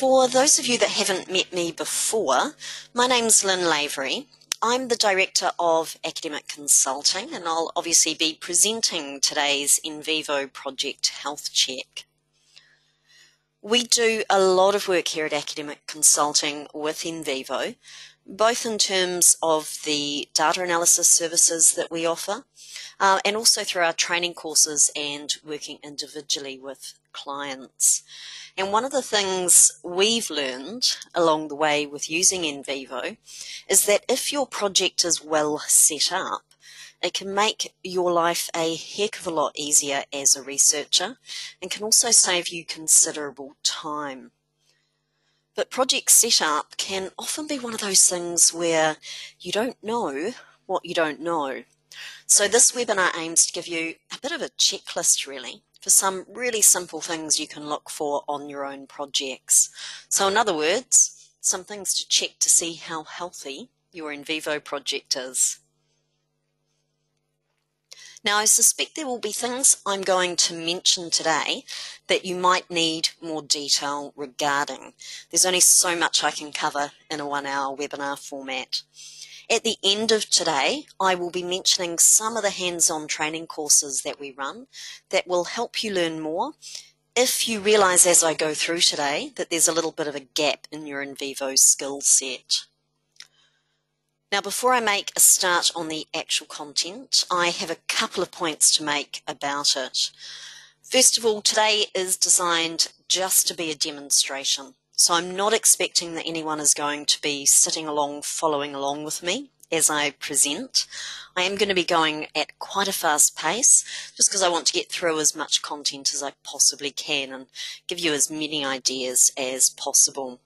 For those of you that haven't met me before, my name's Lynn Lavery. I'm the Director of Academic Consulting, and I'll obviously be presenting today's NVivo Project Health Check. We do a lot of work here at Academic Consulting with NVivo, both in terms of the data analysis services that we offer, and also through our training courses and working individually with clients. And one of the things we've learned along the way with using NVivo is that if your project is well set up, it can make your life a heck of a lot easier as a researcher and can also save you considerable time. But project setup can often be one of those things where you don't know what you don't know. So this webinar aims to give you a bit of a checklist really for some really simple things you can look for on your own projects. So in other words, some things to check to see how healthy your NVivo project is. Now, I suspect there will be things I'm going to mention today that you might need more detail regarding. There's only so much I can cover in a 1-hour webinar format. At the end of today, I will be mentioning some of the hands-on training courses that we run that will help you learn more if you realise as I go through today that there's a little bit of a gap in your NVivo skill set. Now, before I make a start on the actual content, I have a couple of points to make about it. First of all, today is designed just to be a demonstration. So I'm not expecting that anyone is going to be sitting along, following along with me as I present. I am going to be going at quite a fast pace just because I want to get through as much content as I possibly can and give you as many ideas as possible.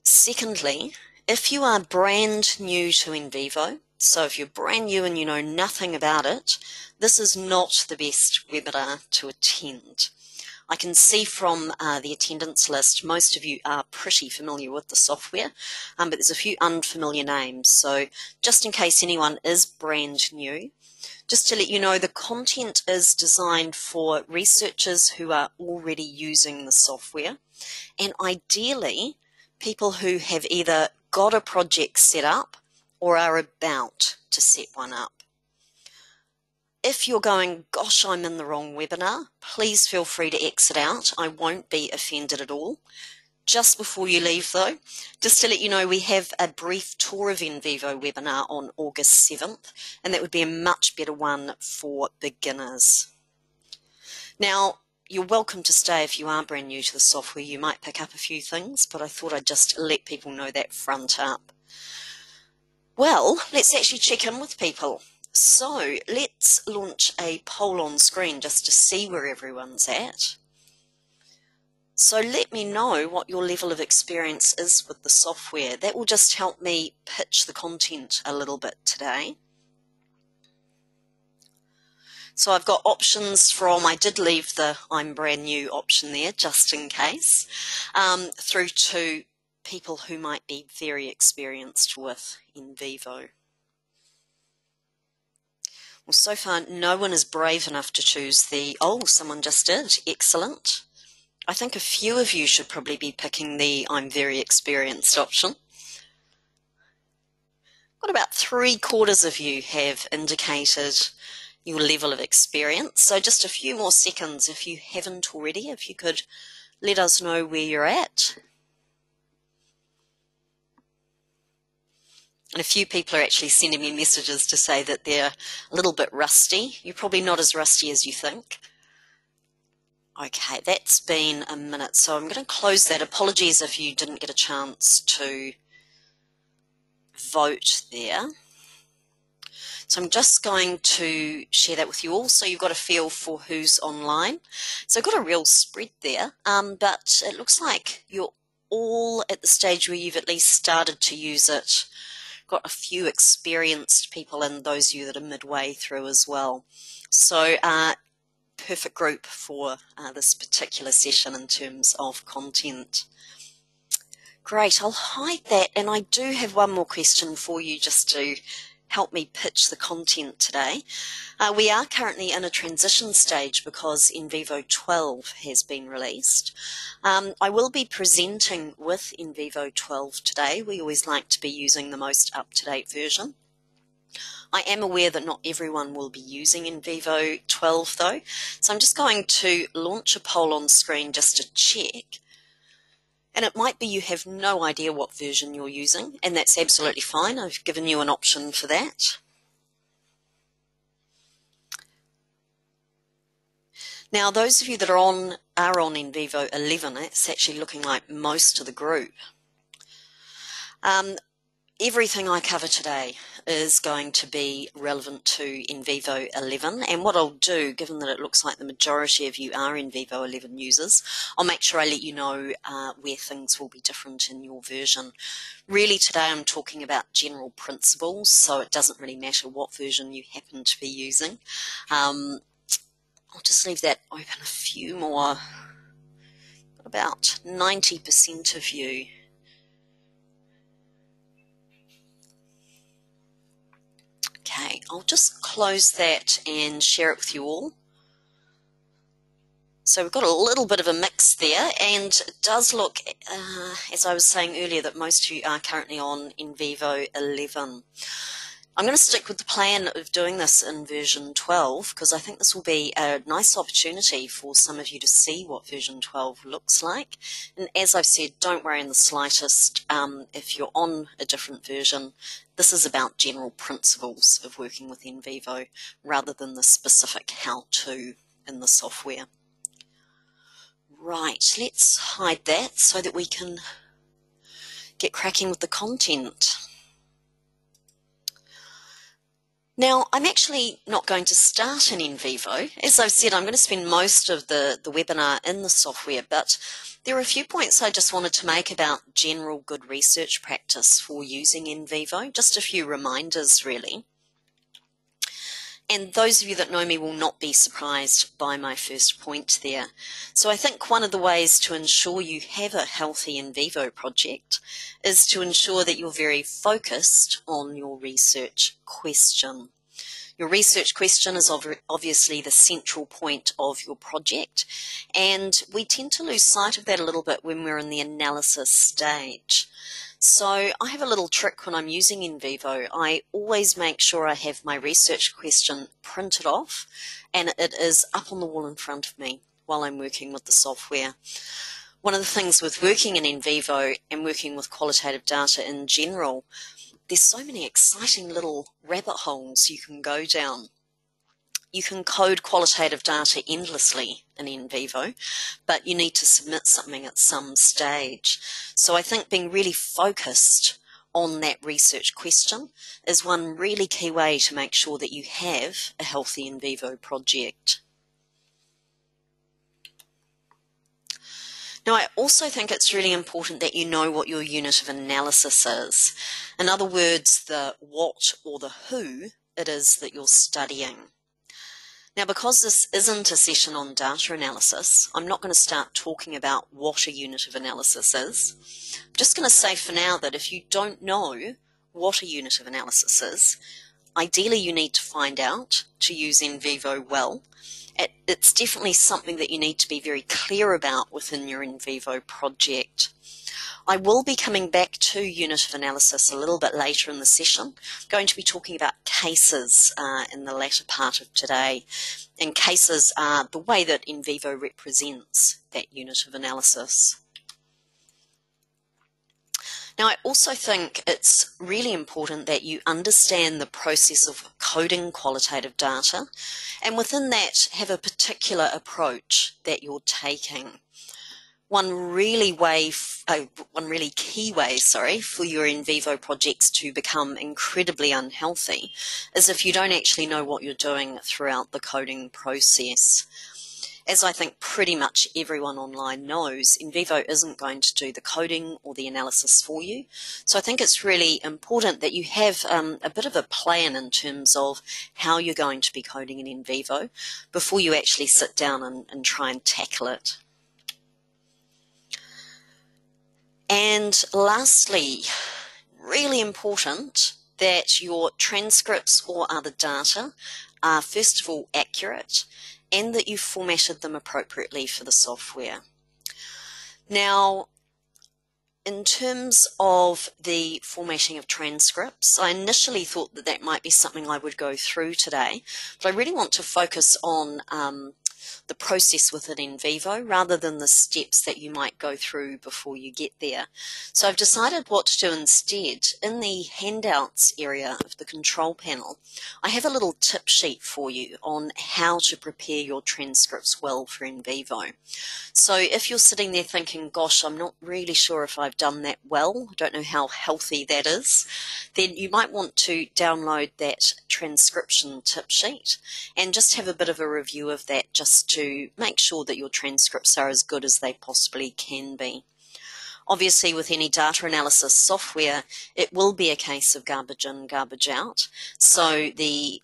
Secondly, if you are brand new to NVivo, so if you're brand new and you know nothing about it, this is not the best webinar to attend. I can see from the attendance list, most of you are pretty familiar with the software, but there's a few unfamiliar names. So just in case anyone is brand new, just to let you know, the content is designed for researchers who are already using the software, and ideally people who have either got a project set up or are about to set one up. If you're going, gosh, I'm in the wrong webinar, please feel free to exit out. I won't be offended at all. Just before you leave though, just to let you know, we have a brief tour of NVivo webinar on August 7th, and that would be a much better one for beginners. Now, you're welcome to stay if you are brand new to the software. You might pick up a few things, but I thought I'd just let people know that front up. Well, let's actually check in with people. So let's launch a poll on screen just to see where everyone's at. So let me know what your level of experience is with the software. That will just help me pitch the content a little bit today. So I've got options from, I did leave the I'm brand new option there just in case, through to people who might be very experienced with NVivo. Well, so far, no one is brave enough to choose the, oh, someone just did. Excellent. I think a few of you should probably be picking the I'm very experienced option. Got about 3/4 of you have indicated your level of experience. So just a few more seconds if you haven't already, if you could let us know where you're at. And a few people are actually sending me messages to say that they're a little bit rusty. You're probably not as rusty as you think. Okay, that's been a minute, so I'm going to close that. Apologies if you didn't get a chance to vote there. So I'm just going to share that with you all so you've got a feel for who's online. So I've got a real spread there, but it looks like you're all at the stage where you've at least started to use it. Got a few experienced people and those of you that are midway through as well. So perfect group for this particular session in terms of content. Great, I'll hide that, and I do have one more question for you just to help me pitch the content today. We are currently in a transition stage because NVivo 12 has been released. I will be presenting with NVivo 12 today. We always like to be using the most up-to-date version. I am aware that not everyone will be using NVivo 12 though, so I'm just going to launch a poll on screen just to check. And it might be you have no idea what version you're using, and that's absolutely fine. I've given you an option for that. Now, those of you that are on NVivo 11, it's actually looking like most of the group. Everything I cover today is going to be relevant to NVivo 11, and what I'll do, given that it looks like the majority of you are NVivo 11 users, I'll make sure I let you know where things will be different in your version. Really today I'm talking about general principles, so it doesn't really matter what version you happen to be using. I'll just leave that open a few more, about 90% of you. Okay, I'll just close that and share it with you all. So we've got a little bit of a mix there, and it does look, as I was saying earlier, that most of you are currently on NVivo 11. I'm going to stick with the plan of doing this in version 12 because I think this will be a nice opportunity for some of you to see what version 12 looks like. And as I've said, don't worry in the slightest if you're on a different version. This is about general principles of working with NVivo rather than the specific how-to in the software. Right, let's hide that so that we can get cracking with the content. Now, I'm actually not going to start in NVivo. As I've said, I'm going to spend most of the webinar in the software, but there are a few points I just wanted to make about general good research practice for using NVivo. Just a few reminders, really. And those of you that know me will not be surprised by my first point there. So I think one of the ways to ensure you have a healthy NVivo project is to ensure that you're very focused on your research question. Your research question is obviously the central point of your project, and we tend to lose sight of that a little bit when we're in the analysis stage. So I have a little trick when I'm using NVivo. I always make sure I have my research question printed off and it is up on the wall in front of me while I'm working with the software. One of the things with working in NVivo and working with qualitative data in general, there's so many exciting little rabbit holes you can go down. You can code qualitative data endlessly in NVivo, but you need to submit something at some stage. So I think being really focused on that research question is one really key way to make sure that you have a healthy NVivo project. Now, I also think it's really important that you know what your unit of analysis is. In other words, the what or the who it is that you're studying. Now, because this isn't a session on data analysis, I'm not going to start talking about what a unit of analysis is. I'm just going to say for now that if you don't know what a unit of analysis is, ideally you need to find out to use NVivo well. It's definitely something that you need to be very clear about within your NVivo project. I will be coming back to unit of analysis a little bit later in the session. I'm going to be talking about cases in the latter part of today. And cases are the way that NVivo represents that unit of analysis. Now, I also think it's really important that you understand the process of coding qualitative data, and within that have a particular approach that you're taking. One really key way for your NVivo projects to become incredibly unhealthy is if you don't actually know what you're doing throughout the coding process. As I think pretty much everyone online knows, NVivo isn't going to do the coding or the analysis for you. So I think it's really important that you have a bit of a plan in terms of how you're going to be coding in NVivo before you actually sit down and try and tackle it. And lastly, really important, that your transcripts or other data are first of all accurate and that you've formatted them appropriately for the software. Now, in terms of the formatting of transcripts, I initially thought that that might be something I would go through today, but I really want to focus on the process within NVivo rather than the steps that you might go through before you get there. So I've decided what to do instead. In the handouts area of the control panel, I have a little tip sheet for you on how to prepare your transcripts well for NVivo. So if you're sitting there thinking, gosh, I'm not really sure if I've done that well, I don't know how healthy that is, then you might want to download that transcription tip sheet and just have a bit of a review of that just to make sure that your transcripts are as good as they possibly can be. Obviously, with any data analysis software, it will be a case of garbage in, garbage out. So the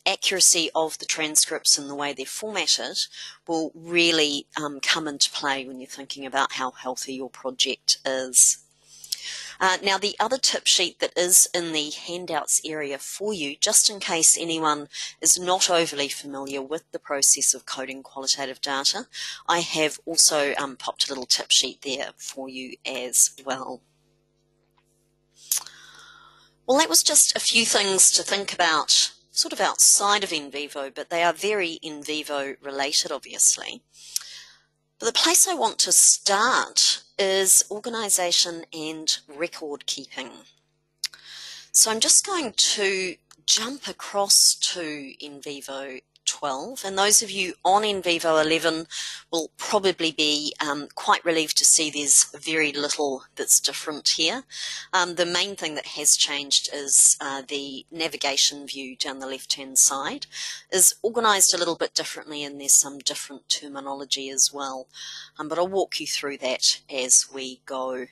accuracy of the transcripts and the way they're formatted will really come into play when you're thinking about how healthy your project is. Now, the other tip sheet that is in the handouts area for you, just in case anyone is not overly familiar with the process of coding qualitative data, I have also popped a little tip sheet there for you as well. Well, that was just a few things to think about, sort of outside of NVivo, but they are very NVivo related, obviously. But the place I want to start is organisation and record keeping. So I'm just going to jump across to NVivo 12, and those of you on NVivo 11 will probably be quite relieved to see there's very little that's different here. The main thing that has changed is the navigation view down the left-hand side is organised a little bit differently, and there's some different terminology as well. But I'll walk you through that as we go.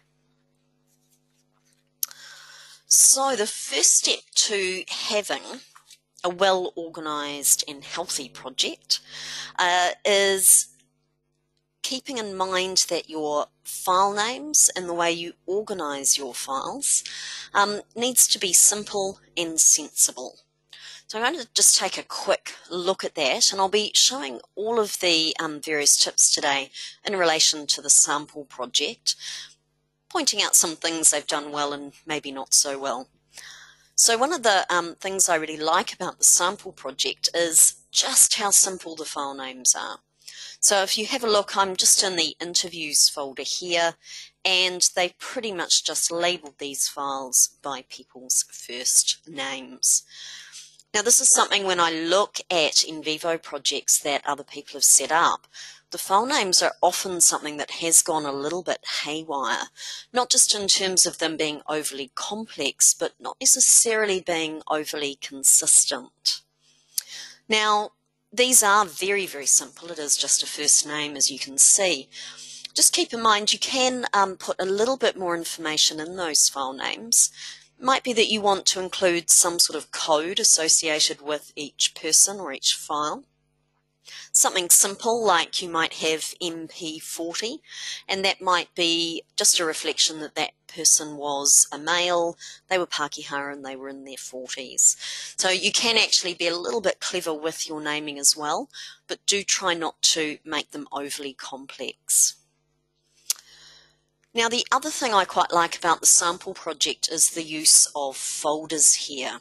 So the first step to having a well-organised and healthy project is keeping in mind that your file names and the way you organise your files needs to be simple and sensible. So I'm going to just take a quick look at that, and I'll be showing all of the various tips today in relation to the sample project, pointing out some things they've done well and maybe not so well. So one of the things I really like about the sample project is just how simple the file names are. So if you have a look, I'm just in the interviews folder here, and they pretty much just labeled these files by people's first names. Now this is something when I look at NVivo projects that other people have set up, the file names are often something that has gone a little bit haywire, not just in terms of them being overly complex, but not necessarily being overly consistent. Now, these are very, very simple. It is just a first name, as you can see. Just keep in mind you can put a little bit more information in those file names. It might be that you want to include some sort of code associated with each person or each file. Something simple like you might have MP40, and that might be just a reflection that that person was a male, they were Pākehā and they were in their 40s. So you can actually be a little bit clever with your naming as well, but do try not to make them overly complex. Now the other thing I quite like about the sample project is the use of folders here.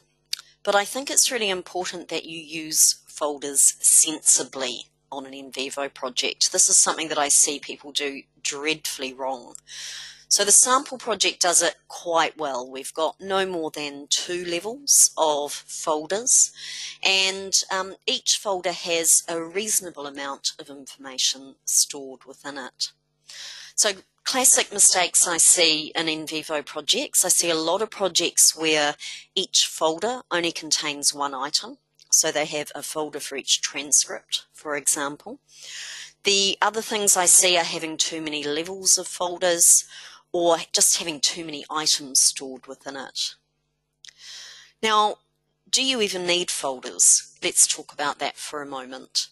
But I think it's really important that you use folders sensibly on an NVivo project. This is something that I see people do dreadfully wrong. So the sample project does it quite well. We've got no more than 2 levels of folders, and each folder has a reasonable amount of information stored within it. So classic mistakes I see in NVivo projects. I see a lot of projects where each folder only contains 1 item. So they have a folder for each transcript, for example. The other things I see are having too many levels of folders or just having too many items stored within it. Now, do you even need folders? Let's talk about that for a moment.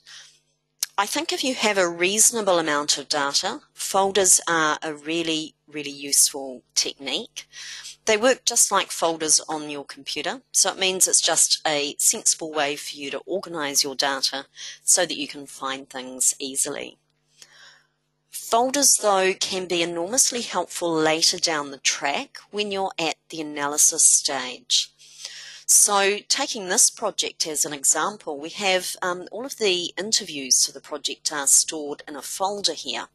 I think if you have a reasonable amount of data, folders are a really, really useful technique. They work just like folders on your computer, so it means it's just a sensible way for you to organize your data so that you can find things easily. Folders, though, can be enormously helpful later down the track when you're at the analysis stage. So taking this project as an example, we have all of the interviews for the project are stored in a folder here.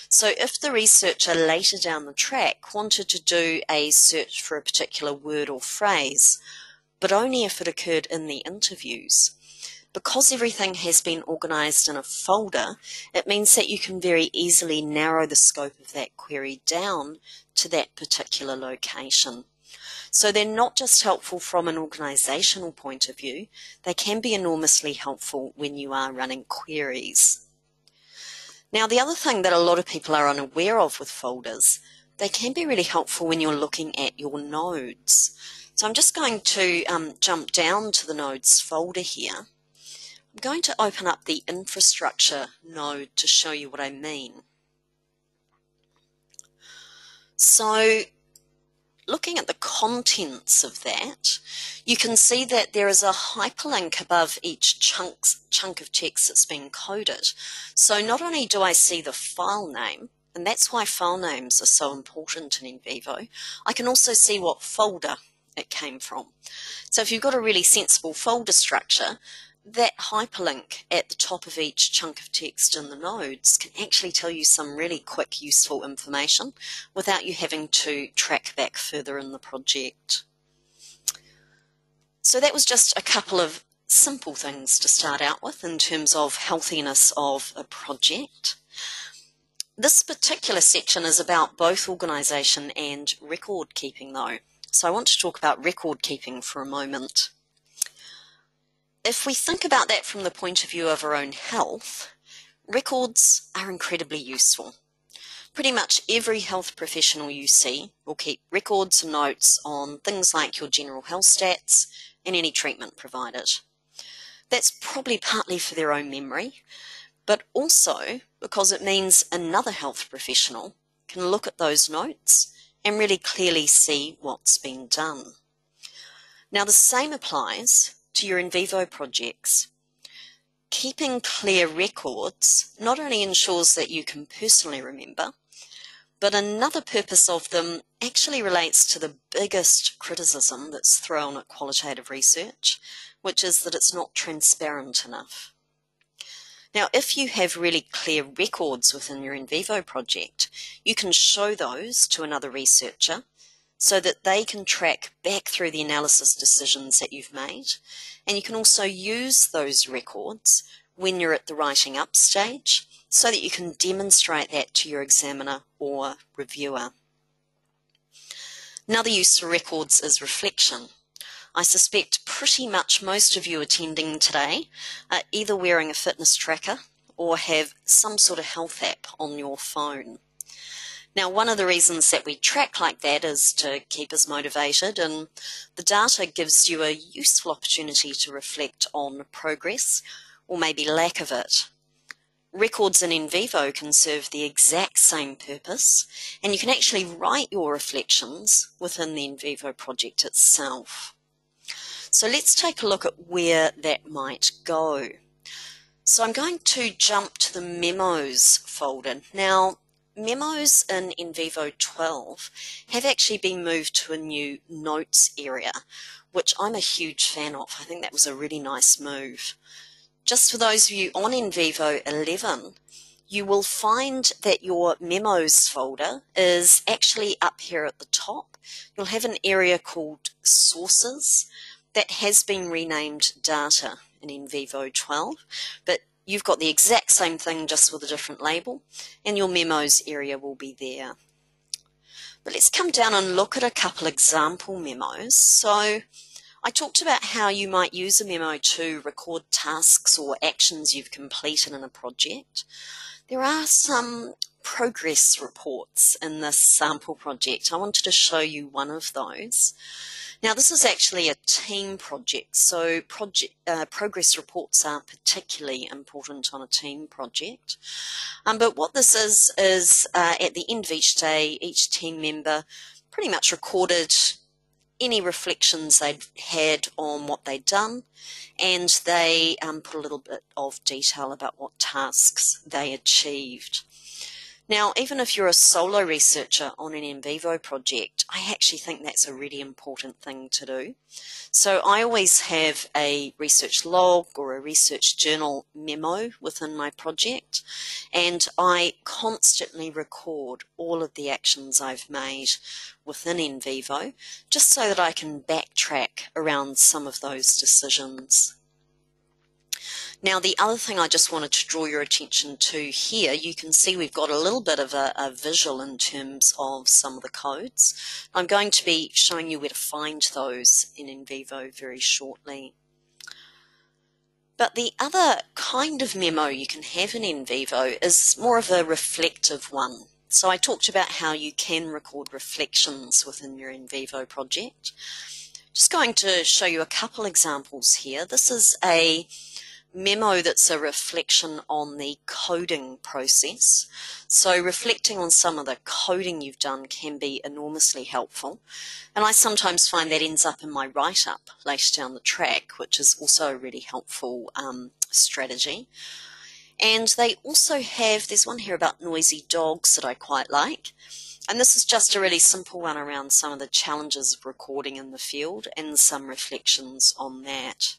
So if the researcher later down the track wanted to do a search for a particular word or phrase, but only if it occurred in the interviews, because everything has been organised in a folder, it means that you can very easily narrow the scope of that query down to that particular location. So they're not just helpful from an organisational point of view, they can be enormously helpful when you are running queries. Now, the other thing that a lot of people are unaware of with folders, they can be really helpful when you're looking at your nodes. So I'm just going to jump down to the nodes folder here. I'm going to open up the infrastructure node to show you what I mean. So looking at the contents of that, you can see that there is a hyperlink above each chunk of text that's been coded. So not only do I see the file name, and that's why file names are so important in NVivo, I can also see what folder it came from. So if you've got a really sensible folder structure, that hyperlink at the top of each chunk of text in the nodes can actually tell you some really quick, useful information without you having to track back further in the project. So that was just a couple of simple things to start out with in terms of healthiness of a project. This particular section is about both organisation and record keeping though. So I want to talk about record keeping for a moment. If we think about that from the point of view of our own health, records are incredibly useful. Pretty much every health professional you see will keep records and notes on things like your general health stats and any treatment provided. That's probably partly for their own memory, but also because it means another health professional can look at those notes and really clearly see what's been done. Now the same applies to your NVivo projects. Keeping clear records not only ensures that you can personally remember, but another purpose of them actually relates to the biggest criticism that's thrown at qualitative research, which is that it's not transparent enough. Now, if you have really clear records within your NVivo project, you can show those to another researcher so that they can track back through the analysis decisions that you've made. And you can also use those records when you're at the writing up stage so that you can demonstrate that to your examiner or reviewer. Another use for records is reflection. I suspect pretty much most of you attending today are either wearing a fitness tracker or have some sort of health app on your phone. Now, one of the reasons that we track like that is to keep us motivated, and the data gives you a useful opportunity to reflect on progress or maybe lack of it. Records in NVivo can serve the exact same purpose, and you can actually write your reflections within the NVivo project itself. So let's take a look at where that might go. So I'm going to jump to the memos folder. Now, memos in NVivo 12 have actually been moved to a new notes area, which I'm a huge fan of. I think that was a really nice move. Just for those of you on NVivo 11, you will find that your memos folder is actually up here at the top. You'll have an area called sources that has been renamed data in NVivo 12, but you've got the exact same thing just with a different label, and your memos area will be there. But let's come down and look at a couple example memos. So I talked about how you might use a memo to record tasks or actions you've completed in a project. There are some progress reports in this sample project. I wanted to show you one of those. Now, this is actually a team project, so progress reports are particularly important on a team project. But what this is at the end of each day, each team member pretty much recorded any reflections they'd had on what they'd done, and they put a little bit of detail about what tasks they achieved. Now, even if you're a solo researcher on an NVivo project, I actually think that's a really important thing to do. So I always have a research log or a research journal memo within my project, and I constantly record all of the actions I've made within NVivo, just so that I can backtrack around some of those decisions. Now, the other thing I just wanted to draw your attention to here, you can see we've got a little bit of a visual in terms of some of the codes. I'm going to be showing you where to find those in NVivo very shortly. But the other kind of memo you can have in NVivo is more of a reflective one. So I talked about how you can record reflections within your NVivo project. Just going to show you a couple examples here. This is a memo that's a reflection on the coding process. So reflecting on some of the coding you've done can be enormously helpful, and I sometimes find that ends up in my write-up later down the track, which is also a really helpful strategy. And they also have, there's one here about noisy dogs that I quite like, and this is just a really simple one around some of the challenges of recording in the field and some reflections on that.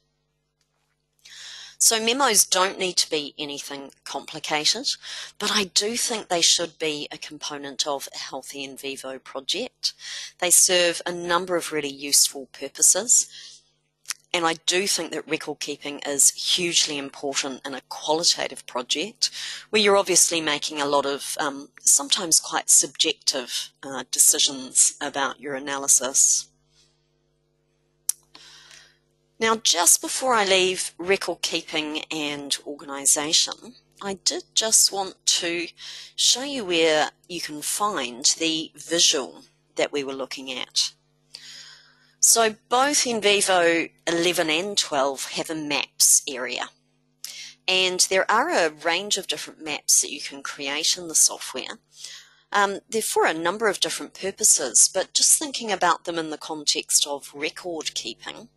So memos don't need to be anything complicated, but I do think they should be a component of a healthy NVivo project. They serve a number of really useful purposes, and I do think that record keeping is hugely important in a qualitative project where you're obviously making a lot of sometimes quite subjective decisions about your analysis. Now, just before I leave record keeping and organisation, I did just want to show you where you can find the visual that we were looking at. So both NVivo 11 and 12 have a maps area, and there are a range of different maps that you can create in the software. They're for a number of different purposes, but just thinking about them in the context of record keeping,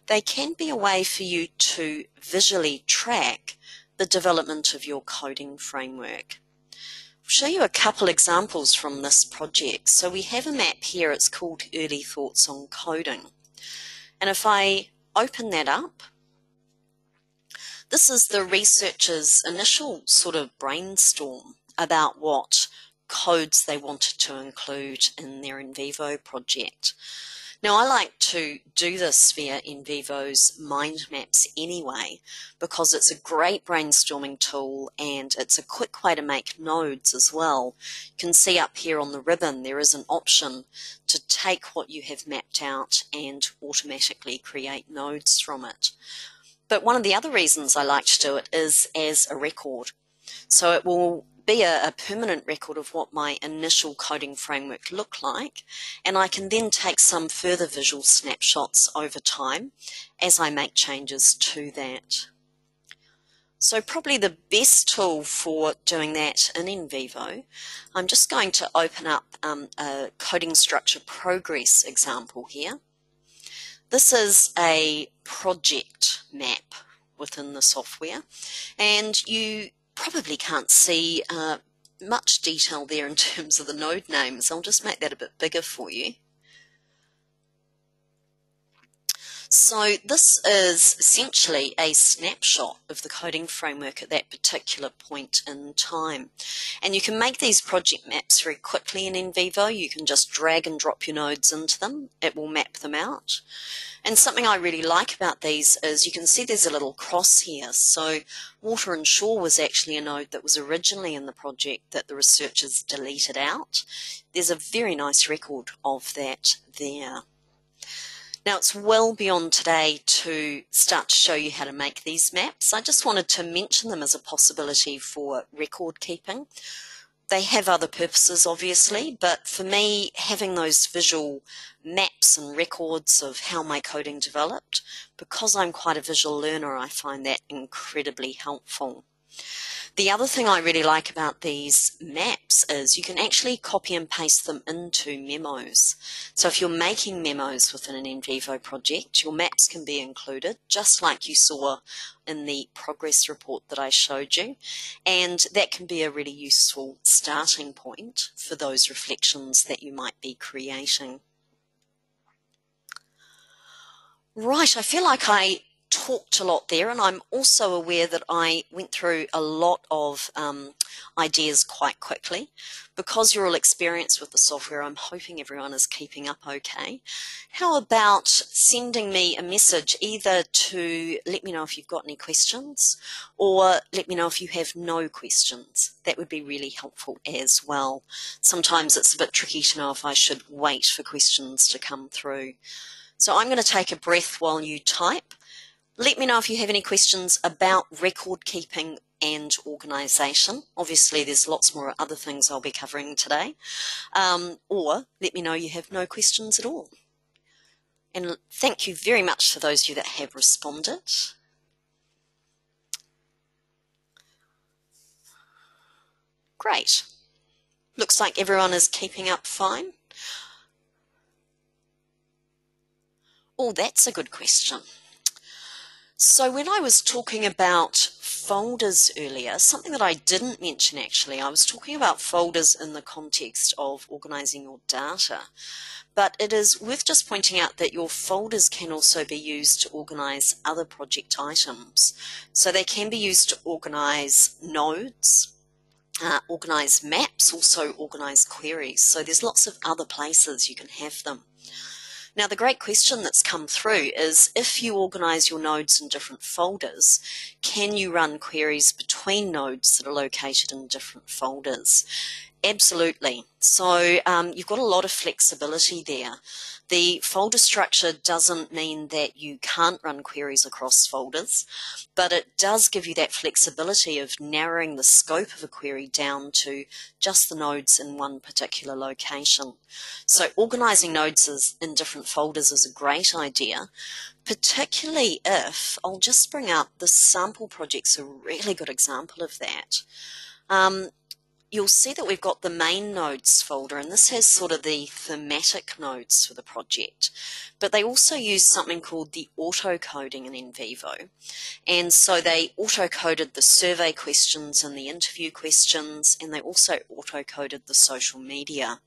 they can be a way for you to visually track the development of your coding framework. I'll show you a couple examples from this project. So we have a map here, it's called Early Thoughts on Coding. And if I open that up, this is the researchers' initial sort of brainstorm about what codes they wanted to include in their NVivo project. Now, I like to do this via NVivo's mind maps anyway, because it's a great brainstorming tool and it's a quick way to make nodes as well. You can see up here on the ribbon there is an option to take what you have mapped out and automatically create nodes from it. But one of the other reasons I like to do it is as a record. So it will be a permanent record of what my initial coding framework looked like, and I can then take some further visual snapshots over time as I make changes to that. So probably the best tool for doing that in NVivo, I'm just going to open up a coding structure progress example here. This is a project map within the software, and you probably can't see much detail there in terms of the node names. I'll just make that a bit bigger for you. So this is essentially a snapshot of the coding framework at that particular point in time. And you can make these project maps very quickly in NVivo. You can just drag and drop your nodes into them. It will map them out. And something I really like about these is you can see there's a little cross here. So water and shore was actually a node that was originally in the project that the researchers deleted out. There's a very nice record of that there. Now, it's well beyond today to start to show you how to make these maps. I just wanted to mention them as a possibility for record keeping. They have other purposes, obviously, but for me, having those visual maps and records of how my coding developed, because I'm quite a visual learner, I find that incredibly helpful. The other thing I really like about these maps is you can actually copy and paste them into memos. So if you're making memos within an NVivo project, your maps can be included, just like you saw in the progress report that I showed you. And that can be a really useful starting point for those reflections that you might be creating. Right, I feel like I talked a lot there, and I'm also aware that I went through a lot of ideas quite quickly. Because you're all experienced with the software, I'm hoping everyone is keeping up okay. How about sending me a message either to let me know if you've got any questions, or let me know if you have no questions. That would be really helpful as well. Sometimes it's a bit tricky to know if I should wait for questions to come through. So I'm going to take a breath while you type. Let me know if you have any questions about record keeping and organisation. Obviously, there's lots more other things I'll be covering today. Or let me know you have no questions at all. And thank you very much for those of you that have responded. Great. Looks like everyone is keeping up fine. Oh, that's a good question. So when I was talking about folders earlier, something that I didn't mention actually, I was talking about folders in the context of organising your data. But it is worth just pointing out that your folders can also be used to organise other project items. So they can be used to organise nodes, organise maps, also organise queries. So there's lots of other places you can have them. Now, the great question that's come through is, if you organise your nodes in different folders, can you run queries between nodes that are located in different folders? Absolutely. So you've got a lot of flexibility there. The folder structure doesn't mean that you can't run queries across folders, but it does give you that flexibility of narrowing the scope of a query down to just the nodes in one particular location. So organising nodes in different folders is a great idea, particularly if, I'll just bring up the sample project's a really good example of that. You'll see that we've got the main nodes folder, and this has sort of the thematic nodes for the project. But they also use something called the auto-coding in NVivo. And so they auto-coded the survey questions and the interview questions, and they also auto-coded the social media.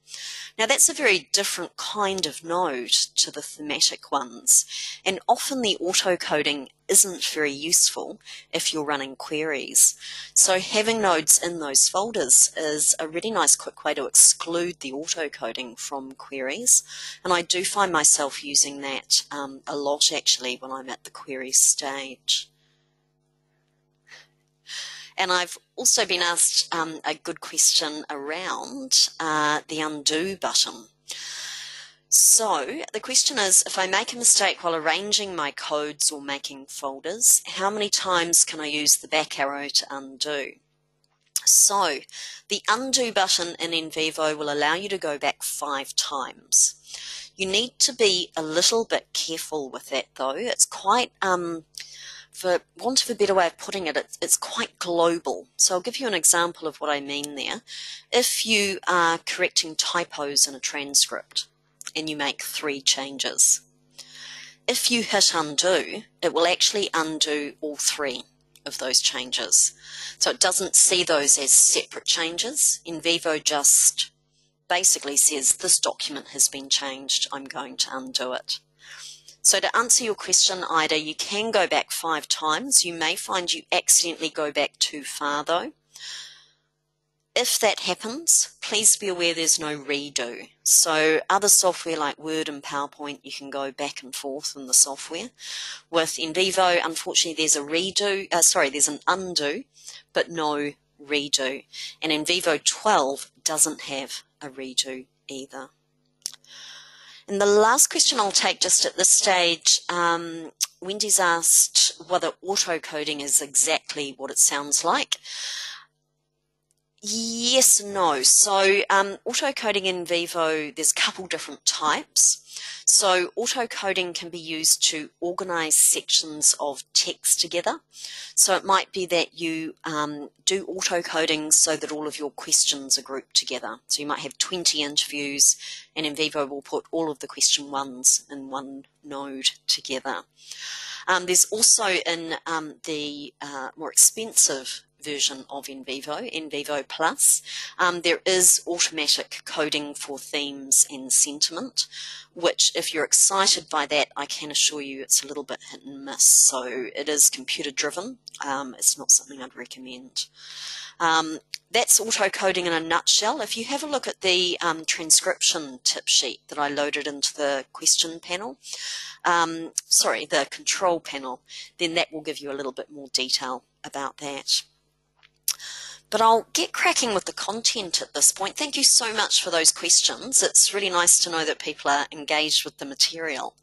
Now that's a very different kind of node to the thematic ones, and often the auto-coding isn't very useful if you're running queries. So having nodes in those folders is a really nice quick way to exclude the auto-coding from queries, and I do find myself using that a lot actually when I'm at the query stage. And I've also been asked a good question around the undo button. So the question is, if I make a mistake while arranging my codes or making folders, how many times can I use the back arrow to undo? So the undo button in NVivo will allow you to go back 5 times. You need to be a little bit careful with that though. It's quite, for want of a better way of putting it, it's quite global. So I'll give you an example of what I mean there. If you are correcting typos in a transcript and you make 3 changes, if you hit undo, it will actually undo all 3 of those changes. So it doesn't see those as separate changes. NVivo just basically says, this document has been changed, I'm going to undo it. So to answer your question, Ida, you can go back 5 times. You may find you accidentally go back too far though. If that happens, please be aware there's no redo. So other software like Word and PowerPoint, you can go back and forth in the software. With NVivo, unfortunately, there's a redo, there's an undo, but no redo. And NVivo 12 doesn't have a redo either. And the last question I'll take just at this stage, Wendy's asked whether auto-coding is exactly what it sounds like. Yes and no. So auto-coding in NVivo, there's a couple different types. So auto-coding can be used to organize sections of text together. So it might be that you do auto-coding so that all of your questions are grouped together. So you might have 20 interviews, and NVivo will put all of the question ones in one node together. There's also in the more expensive version of NVivo Plus, there is automatic coding for themes and sentiment, which if you're excited by that, I can assure you it's a little bit hit and miss. So it is computer driven. It's not something I'd recommend. That's auto-coding in a nutshell. If you have a look at the transcription tip sheet that I loaded into the question panel, the control panel, then that will give you a little bit more detail about that. But I'll get cracking with the content at this point. Thank you so much for those questions. It's really nice to know that people are engaged with the material.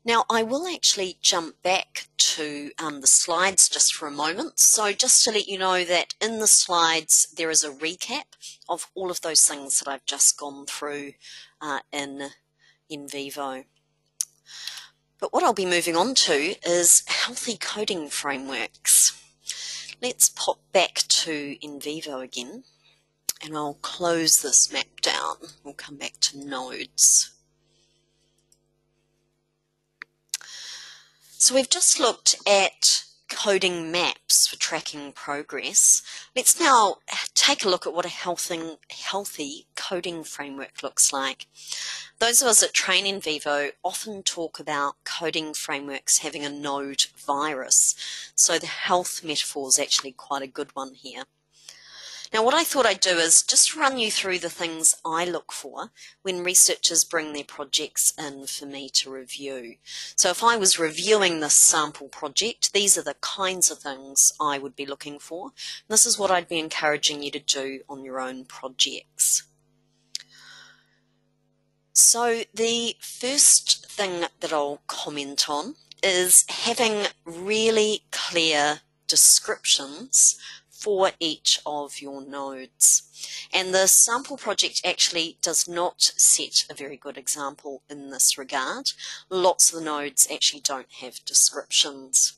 Now, I will actually jump back to the slides just for a moment. So just to let you know that in the slides, there is a recap of all of those things that I've just gone through in NVivo. But what I'll be moving on to is healthy coding frameworks. Let's pop back to NVivo again, and I'll close this map down. We'll come back to nodes. So we've just looked at coding maps for tracking progress. Let's now take a look at what a healthy coding framework looks like. Those of us that train NVivo often talk about coding frameworks having a node virus. So the health metaphor is actually quite a good one here. Now, what I thought I'd do is just run you through the things I look for when researchers bring their projects in for me to review. So if I was reviewing this sample project, these are the kinds of things I would be looking for. This is what I'd be encouraging you to do on your own projects. So the first thing that I'll comment on is having really clear descriptions for each of your nodes. And the sample project actually does not set a very good example in this regard. Lots of the nodes actually don't have descriptions.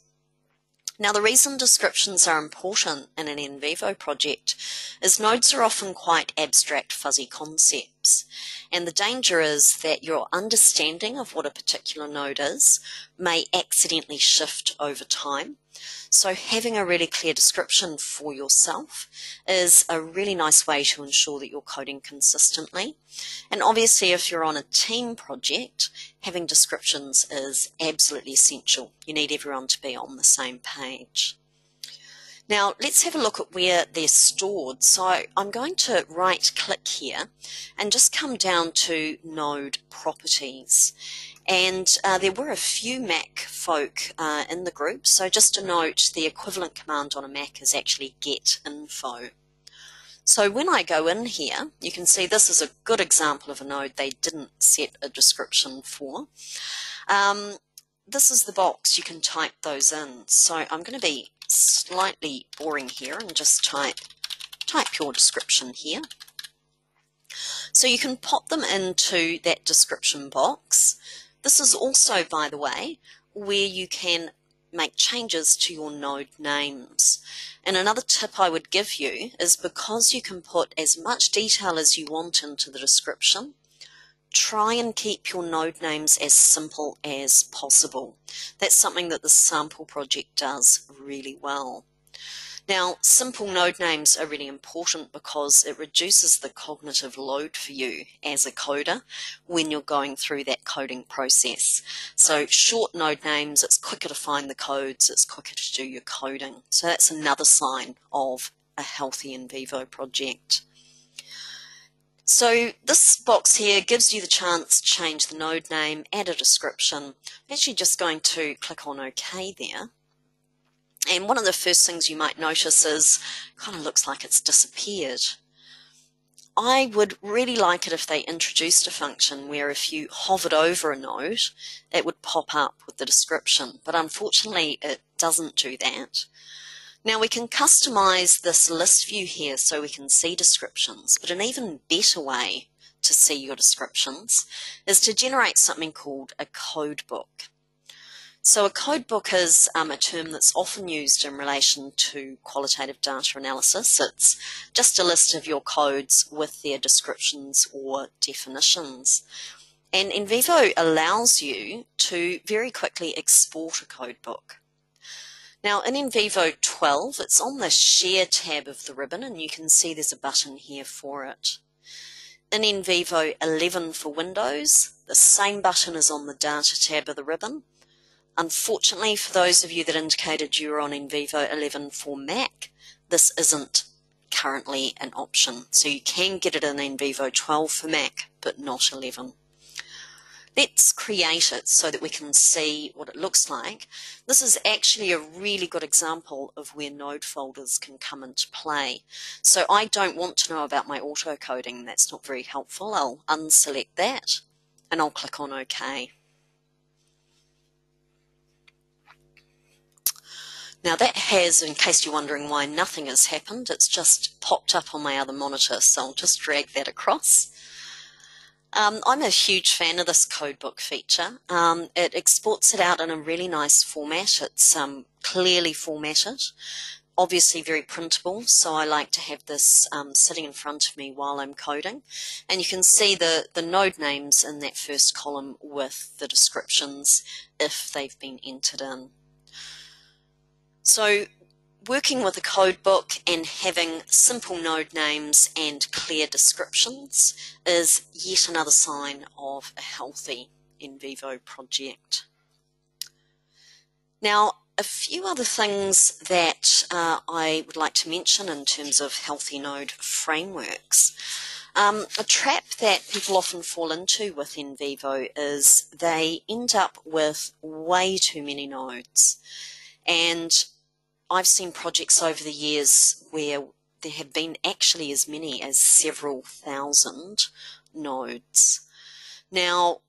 Now, the reason descriptions are important in an NVivo project is nodes are often quite abstract, fuzzy concepts. And the danger is that your understanding of what a particular node is may accidentally shift over time. So having a really clear description for yourself is a really nice way to ensure that you're coding consistently. And obviously, if you're on a team project, having descriptions is absolutely essential. You need everyone to be on the same page. Now, let's have a look at where they're stored. So I'm going to right-click here and just come down to Node Properties. And there were a few Mac folk in the group, so just a note, the equivalent command on a Mac is actually get info. So when I go in here, you can see this is a good example of a node they didn't set a description for. This is the box, you can type those in. So I'm going to be slightly boring here and just type your description here. So you can pop them into that description box. This is also, by the way, where you can make changes to your node names. And another tip I would give you is because you can put as much detail as you want into the description, try and keep your node names as simple as possible. That's something that the sample project does really well. Now, simple node names are really important because it reduces the cognitive load for you as a coder when you're going through that coding process. So short node names, it's quicker to find the codes, it's quicker to do your coding. So that's another sign of a healthy NVivo project. So this box here gives you the chance to change the node name, add a description. I'm actually just going to click on OK there. And one of the first things you might notice is it kind of looks like it's disappeared. I would really like it if they introduced a function where if you hovered over a node, it would pop up with the description. But unfortunately, it doesn't do that. Now we can customize this list view here so we can see descriptions, but an even better way to see your descriptions is to generate something called a code book. So a code book is a term that's often used in relation to qualitative data analysis. It's just a list of your codes with their descriptions or definitions. And NVivo allows you to very quickly export a code book. Now in NVivo 12, it's on the Share tab of the ribbon, and you can see there's a button here for it. In NVivo 11 for Windows, the same button is on the Data tab of the ribbon. Unfortunately, for those of you that indicated you were on NVivo 11 for Mac, this isn't currently an option. So you can get it in NVivo 12 for Mac, but not 11. Let's create it so that we can see what it looks like. This is actually a really good example of where node folders can come into play. So I don't want to know about my auto coding. That's not very helpful. I'll unselect that and I'll click on OK. Now that has, in case you're wondering why nothing has happened, it's just popped up on my other monitor, so I'll just drag that across. I'm a huge fan of this codebook feature. It exports it out in a really nice format. It's clearly formatted, obviously very printable, so I like to have this sitting in front of me while I'm coding. And you can see the node names in that first column with the descriptions if they've been entered in. So working with a code book and having simple node names and clear descriptions is yet another sign of a healthy NVivo project. Now, a few other things that I would like to mention in terms of healthy node frameworks. A trap that people often fall into with NVivo is they end up with way too many nodes. And I've seen projects over the years where there have been actually as many as several thousand nodes. Now,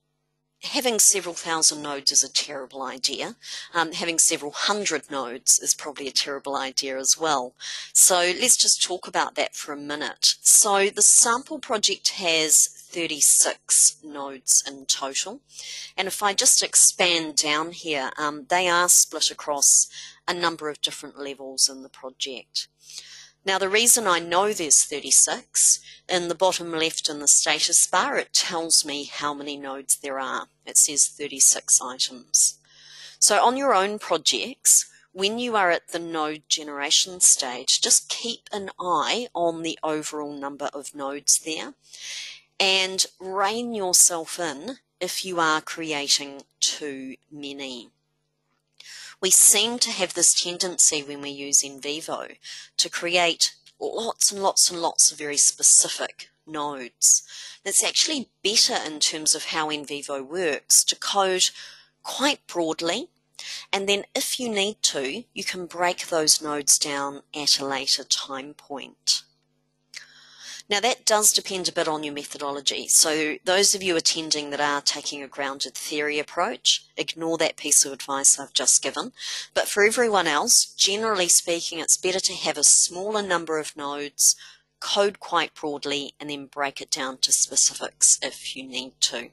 having several thousand nodes is a terrible idea. Having several hundred nodes is probably a terrible idea as well. So let's just talk about that for a minute. So the sample project has 36 nodes in total. And if I just expand down here, they are split across a number of different levels in the project. Now the reason I know there's 36, in the bottom left in the status bar, it tells me how many nodes there are. It says 36 items. So on your own projects, when you are at the node generation stage, just keep an eye on the overall number of nodes there and rein yourself in if you are creating too many. We seem to have this tendency when we use NVivo to create lots and lots and lots of very specific nodes. It's actually better in terms of how NVivo works to code quite broadly, and then if you need to, you can break those nodes down at a later time point. Now that does depend a bit on your methodology. So those of you attending that are taking a grounded theory approach, ignore that piece of advice I've just given. But for everyone else, generally speaking, it's better to have a smaller number of nodes, code quite broadly, and then break it down to specifics if you need to.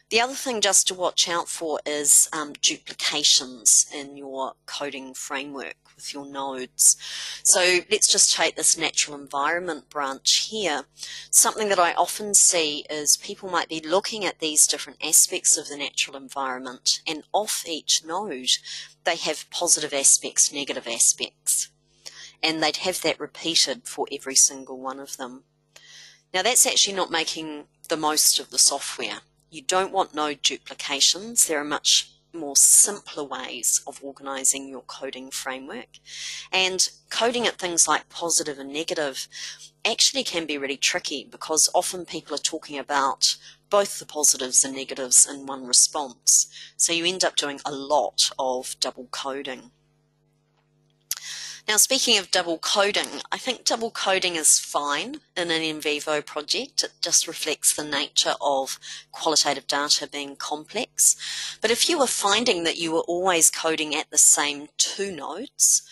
The other thing just to watch out for is duplications in your coding framework with your nodes. So let's just take this natural environment branch here. Something that I often see is people might be looking at these different aspects of the natural environment, and off each node they have positive aspects, negative aspects, and they'd have that repeated for every single one of them. Now that's actually not making the most of the software. You don't want node duplications. There are much more simpler ways of organizing your coding framework. And coding at things like positive and negative actually can be really tricky because often people are talking about both the positives and negatives in one response. So you end up doing a lot of double coding. Now, speaking of double coding, I think double coding is fine in an NVivo project. It just reflects the nature of qualitative data being complex. But if you were finding that you were always coding at the same two nodes,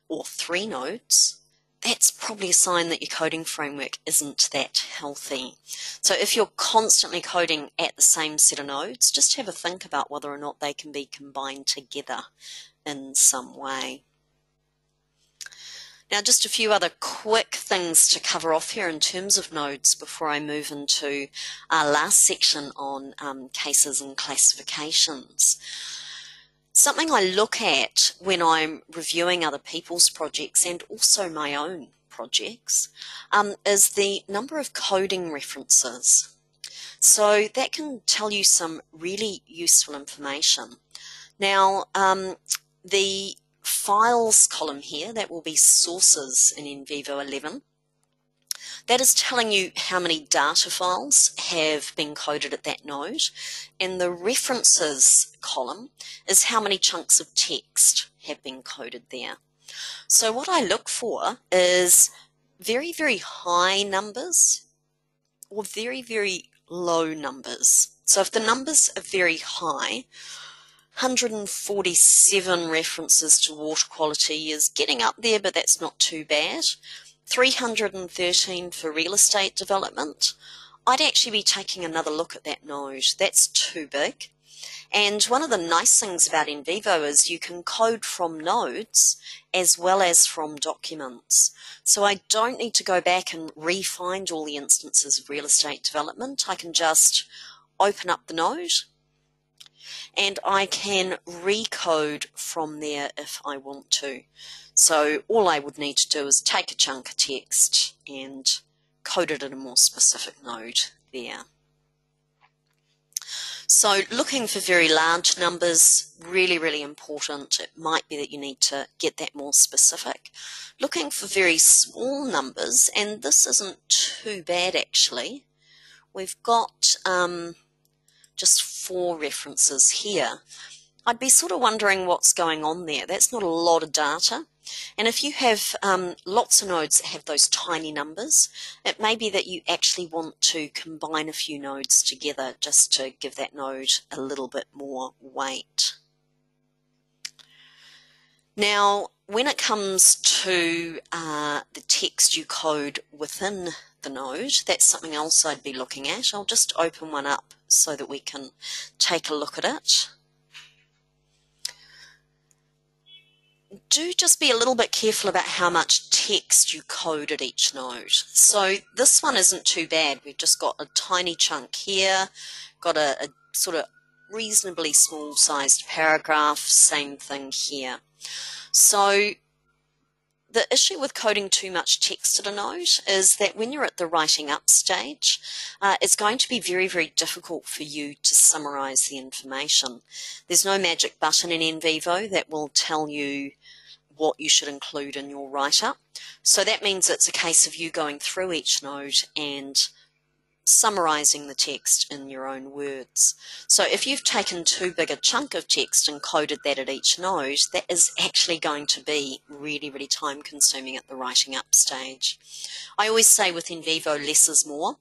or 3 nodes, that's probably a sign that your coding framework isn't that healthy. So if you're constantly coding at the same set of nodes, just have a think about whether or not they can be combined together in some way. Now, just a few other quick things to cover off here in terms of nodes before I move into our last section on cases and classifications. Something I look at when I'm reviewing other people's projects and also my own projects is the number of coding references. So that can tell you some really useful information. Now, the files column here, that will be sources in NVivo 11. That is telling you how many data files have been coded at that node, and the references column is how many chunks of text have been coded there. So what I look for is very, very high numbers or very, very low numbers. So if the numbers are very high, 147 references to water quality is getting up there, but that's not too bad. 313 for real estate development. I'd actually be taking another look at that node. That's too big. And one of the nice things about NVivo is you can code from nodes as well as from documents. So I don't need to go back and re-find all the instances of real estate development. I can just open up the node and I can recode from there if I want to. So all I would need to do is take a chunk of text and code it in a more specific node there. So looking for very large numbers, really, really important. It might be that you need to get that more specific. Looking for very small numbers, and this isn't too bad actually. We've got just 4 references here. I'd be sort of wondering what's going on there. That's not a lot of data. And if you have lots of nodes that have those tiny numbers, it may be that you actually want to combine a few nodes together just to give that node a little bit more weight. Now, when it comes to the text you code within the node, that's something else I'd be looking at. I'll just open one up so that we can take a look at it. Do just be a little bit careful about how much text you code at each node. So this one isn't too bad. We've just got a tiny chunk here, got a sort of reasonably small sized paragraph, same thing here. So the issue with coding too much text at a node is that when you're at the writing up stage, it's going to be very, very difficult for you to summarize the information. There's no magic button in NVivo that will tell you what you should include in your write-up. So that means it's a case of you going through each node and summarizing the text in your own words. So if you've taken too big a chunk of text and coded that at each node, that is actually going to be really, really time consuming at the writing up stage. I always say with NVivo, less is more.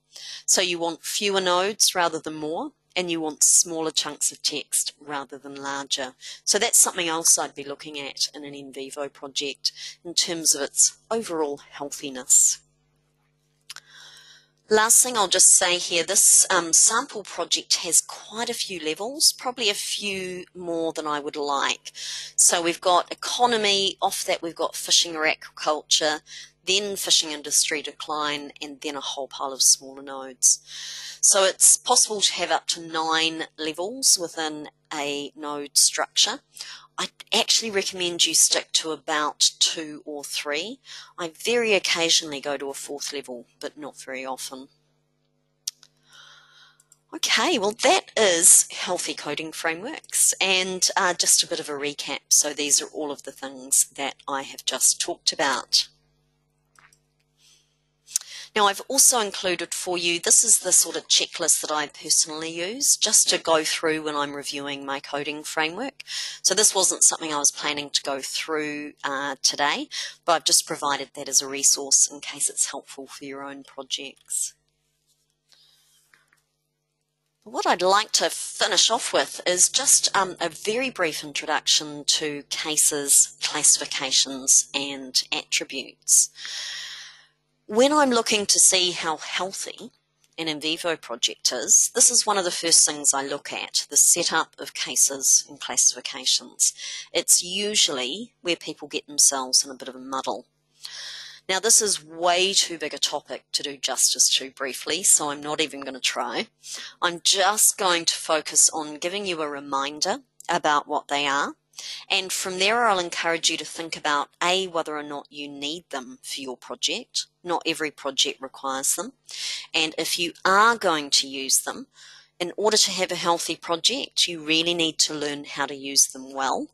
So you want fewer nodes rather than more, and you want smaller chunks of text rather than larger. So that's something else I'd be looking at in an NVivo project in terms of its overall healthiness. Last thing I'll just say here, this sample project has quite a few levels, probably a few more than I would like. So we've got economy, off that we've got fishing or aquaculture, then fishing industry decline, and then a whole pile of smaller nodes. So it's possible to have up to 9 levels within a node structure. I actually recommend you stick to about 2 or 3. I very occasionally go to a 4th level, but not very often. Okay, well that is healthy coding frameworks, and just a bit of a recap. So these are all of the things that I have just talked about. Now I've also included for you, this is the sort of checklist that I personally use just to go through when I'm reviewing my coding framework. So this wasn't something I was planning to go through today, but I've just provided that as a resource in case it's helpful for your own projects. What I'd like to finish off with is just a very brief introduction to cases, classifications, and attributes. When I'm looking to see how healthy an NVivo project is, this is one of the first things I look at, the setup of cases and classifications. It's usually where people get themselves in a bit of a muddle. Now, this is way too big a topic to do justice to briefly, so I'm not even going to try. I'm just going to focus on giving you a reminder about what they are, and from there I'll encourage you to think about A, whether or not you need them for your project. Not every project requires them, and if you are going to use them, in order to have a healthy project, you really need to learn how to use them well,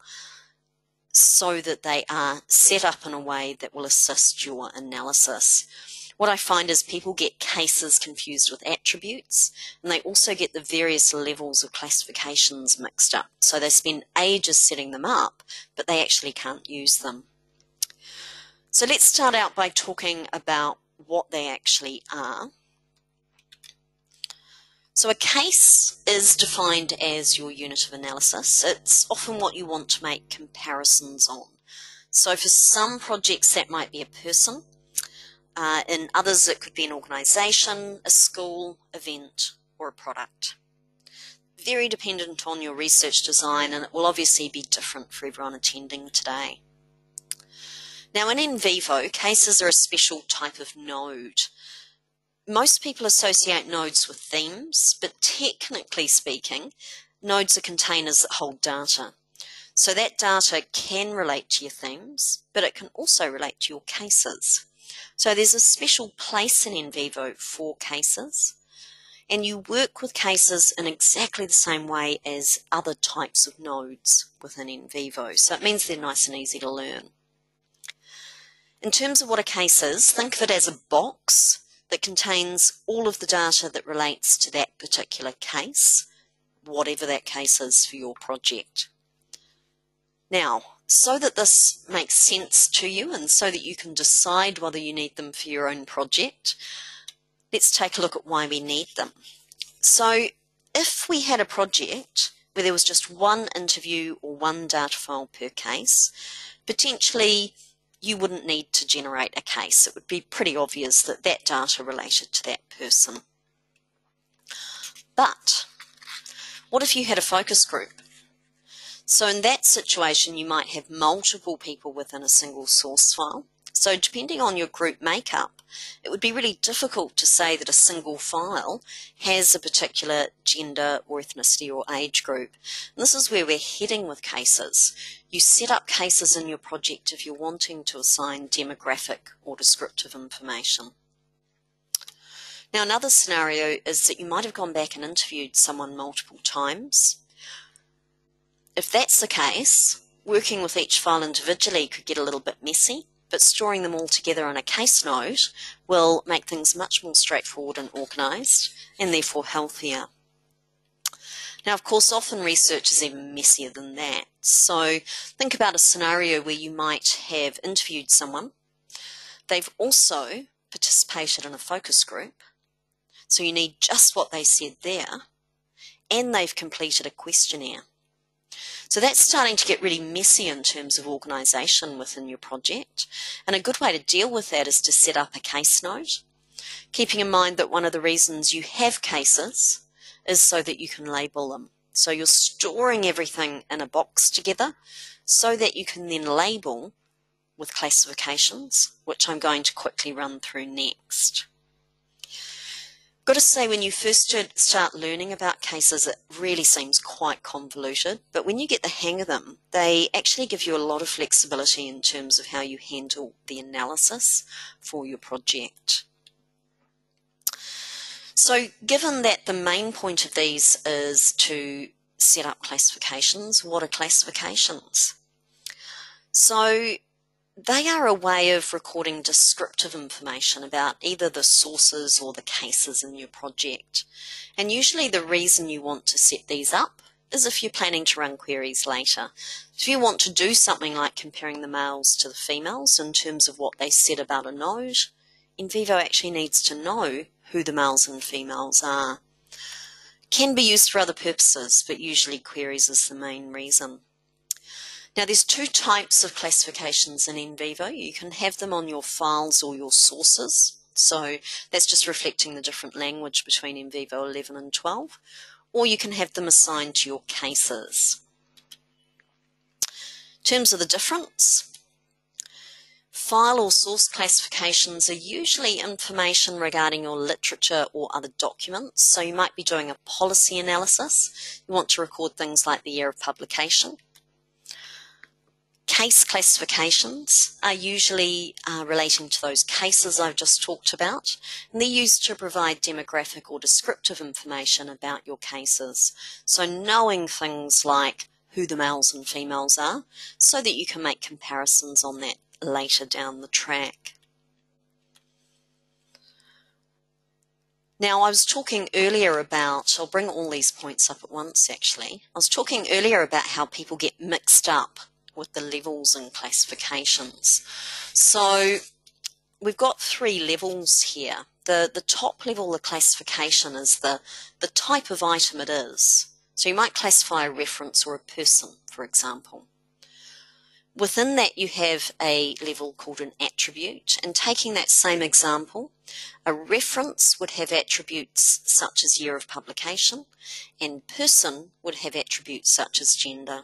so that they are set up in a way that will assist your analysis. What I find is people get cases confused with attributes, and they also get the various levels of classifications mixed up. So they spend ages setting them up, but they actually can't use them. So let's start out by talking about what they actually are. So a case is defined as your unit of analysis. It's often what you want to make comparisons on. So for some projects that might be a person, in others it could be an organisation, a school, event, or a product. Very dependent on your research design, and it will obviously be different for everyone attending today. Now in NVivo, cases are a special type of node. Most people associate nodes with themes, but technically speaking, nodes are containers that hold data. So that data can relate to your themes, but it can also relate to your cases. So there's a special place in NVivo for cases, and you work with cases in exactly the same way as other types of nodes within NVivo. So it means they're nice and easy to learn. In terms of what a case is, think of it as a box that contains all of the data that relates to that particular case, whatever that case is for your project. Now, so that this makes sense to you and so that you can decide whether you need them for your own project, let's take a look at why we need them. So if we had a project where there was just one interview or one data file per case, potentially you wouldn't need to generate a case. It would be pretty obvious that that data related to that person. But what if you had a focus group? So in that situation, you might have multiple people within a single source file. So depending on your group makeup, it would be really difficult to say that a single file has a particular gender or ethnicity or age group. And this is where we're heading with cases. You set up cases in your project if you're wanting to assign demographic or descriptive information. Now, another scenario is that you might have gone back and interviewed someone multiple times. If that's the case, working with each file individually could get a little bit messy, but storing them all together in a case node will make things much more straightforward and organised, and therefore healthier. Now, of course, often research is even messier than that. So think about a scenario where you might have interviewed someone. They've also participated in a focus group, so you need just what they said there, and they've completed a questionnaire. So that's starting to get really messy in terms of organisation within your project. And a good way to deal with that is to set up a case node, keeping in mind that one of the reasons you have cases is so that you can label them. So you're storing everything in a box together so that you can then label with classifications, which I'm going to quickly run through next. Got to say, when you first start learning about cases, it really seems quite convoluted, but when you get the hang of them, they actually give you a lot of flexibility in terms of how you handle the analysis for your project. So given that the main point of these is to set up classifications, what are classifications? So they are a way of recording descriptive information about either the sources or the cases in your project. And usually the reason you want to set these up is if you're planning to run queries later. If you want to do something like comparing the males to the females in terms of what they said about a node, NVivo actually needs to know who the males and females are. Can be used for other purposes, but usually queries is the main reason. Now there's two types of classifications in NVivo. You can have them on your files or your sources. So that's just reflecting the different language between NVivo 11 and 12. Or you can have them assigned to your cases. In terms of the difference, file or source classifications are usually information regarding your literature or other documents. So you might be doing a policy analysis. You want to record things like the year of publication. Case classifications are usually relating to those cases I've just talked about, and they're used to provide demographic or descriptive information about your cases. So knowing things like who the males and females are, so that you can make comparisons on that later down the track. Now, I was talking earlier about, I'll bring all these points up at once actually. I was talking earlier about how people get mixed up with the levels and classifications. So we've got three levels here. The top level of classification is the type of item it is. So you might classify a reference or a person, for example. Within that you have a level called an attribute, and taking that same example, a reference would have attributes such as year of publication, and person would have attributes such as gender.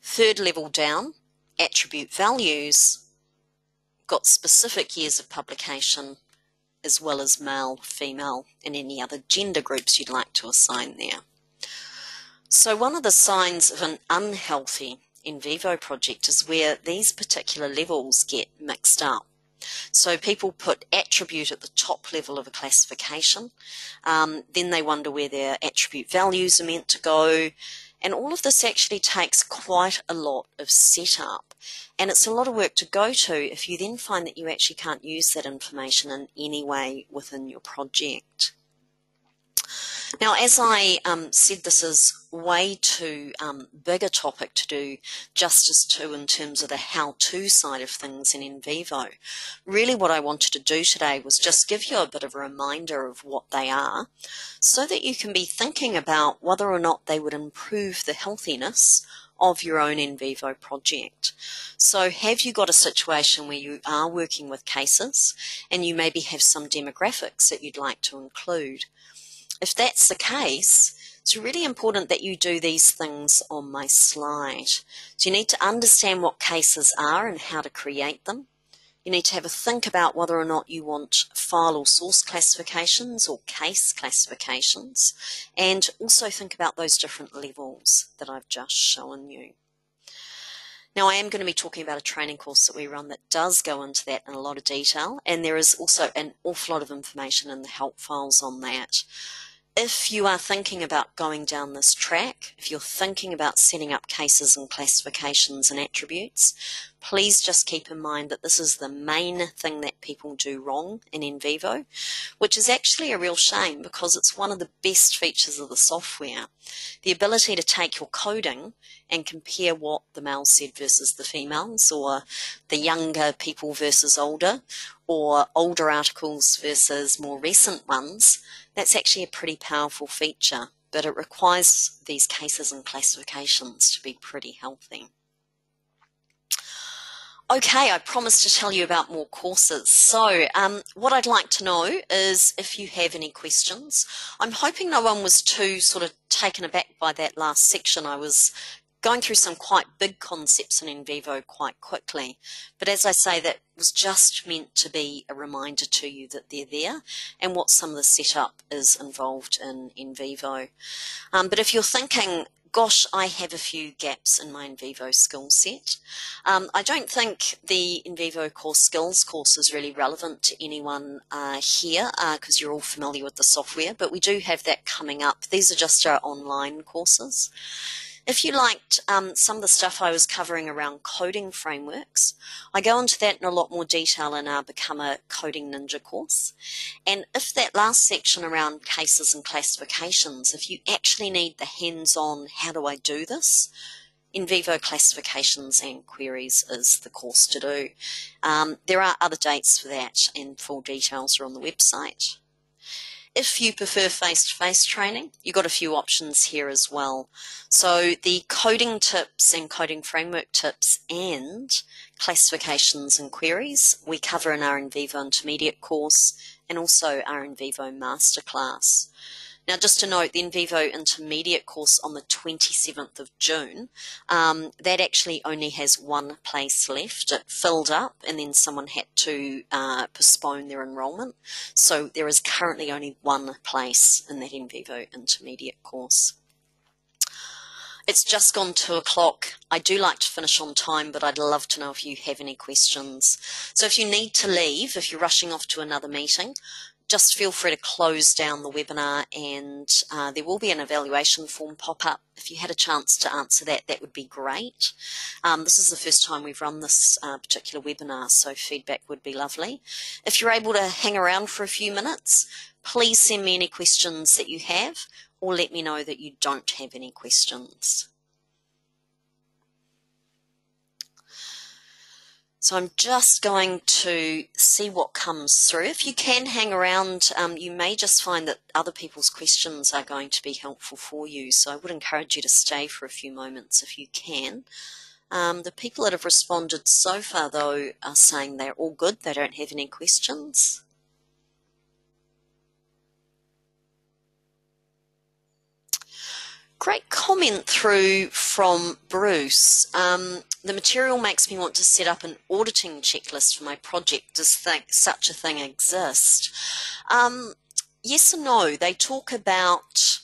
Third level down, attribute values got specific years of publication as well as male, female, and any other gender groups you'd like to assign there. So one of the signs of an unhealthy NVivo project is where these particular levels get mixed up. So people put attribute at the top level of a classification, then they wonder where their attribute values are meant to go, and all of this actually takes quite a lot of setup, and it's a lot of work to go to if you then find that you actually can't use that information in any way within your project. Now, as I said, this is way too big a topic to do justice to in terms of the how-to side of things in NVivo. Really what I wanted to do today was just give you a bit of a reminder of what they are so that you can be thinking about whether or not they would improve the healthiness of your own NVivo project. So have you got a situation where you are working with cases and you maybe have some demographics that you'd like to include? If that's the case, it's really important that you do these things on my slide. So you need to understand what cases are and how to create them. You need to have a think about whether or not you want file or source classifications or case classifications, and also think about those different levels that I've just shown you. Now, I am going to be talking about a training course that we run that does go into that in a lot of detail, and there is also an awful lot of information in the help files on that. If you are thinking about going down this track, if you're thinking about setting up cases and classifications and attributes, please just keep in mind that this is the main thing that people do wrong in NVivo, which is actually a real shame because it's one of the best features of the software. The ability to take your coding and compare what the males said versus the females, or the younger people versus older, or older articles versus more recent ones. That's actually a pretty powerful feature, but it requires these cases and classifications to be pretty healthy. Okay, I promised to tell you about more courses. So what I'd like to know is if you have any questions. I'm hoping no one was too sort of taken aback by that last section. I was going through some quite big concepts in NVivo quite quickly. But as I say, that was just meant to be a reminder to you that they're there and what some of the setup is involved in NVivo. But if you're thinking, gosh, I have a few gaps in my NVivo skill set, I don't think the NVivo Core Skills course is really relevant to anyone here because you're all familiar with the software, but we do have that coming up. These are just our online courses. If you liked some of the stuff I was covering around coding frameworks, I go into that in a lot more detail in our Become a Coding Ninja course. And if that last section around cases and classifications, if you actually need the hands-on, how do I do this? NVivo Classifications and Queries is the course to do. There are other dates for that and full details are on the website. If you prefer face-to-face training, you've got a few options here as well. So the coding tips and coding framework tips and classifications and queries we cover in our NVivo Intermediate course and also our NVivo Masterclass. Now, just to note, the NVivo Intermediate course on the 27th of June, that actually only has one place left. It filled up and then someone had to postpone their enrolment. So there is currently only one place in that NVivo Intermediate course. It's just gone 2 o'clock. I do like to finish on time, but I'd love to know if you have any questions. So if you need to leave, if you're rushing off to another meeting, just feel free to close down the webinar, and there will be an evaluation form pop up. If you had a chance to answer that, that would be great. This is the first time we've run this particular webinar, so feedback would be lovely. If you're able to hang around for a few minutes, please send me any questions that you have, or let me know that you don't have any questions. So I'm just going to see what comes through. If you can hang around, you may just find that other people's questions are going to be helpful for you. So I would encourage you to stay for a few moments if you can. The people that have responded so far, though, are saying they're all good. They don't have any questions. Great comment through from Bruce. The material makes me want to set up an auditing checklist for my project. Does such a thing exist? Yes and no. They talk about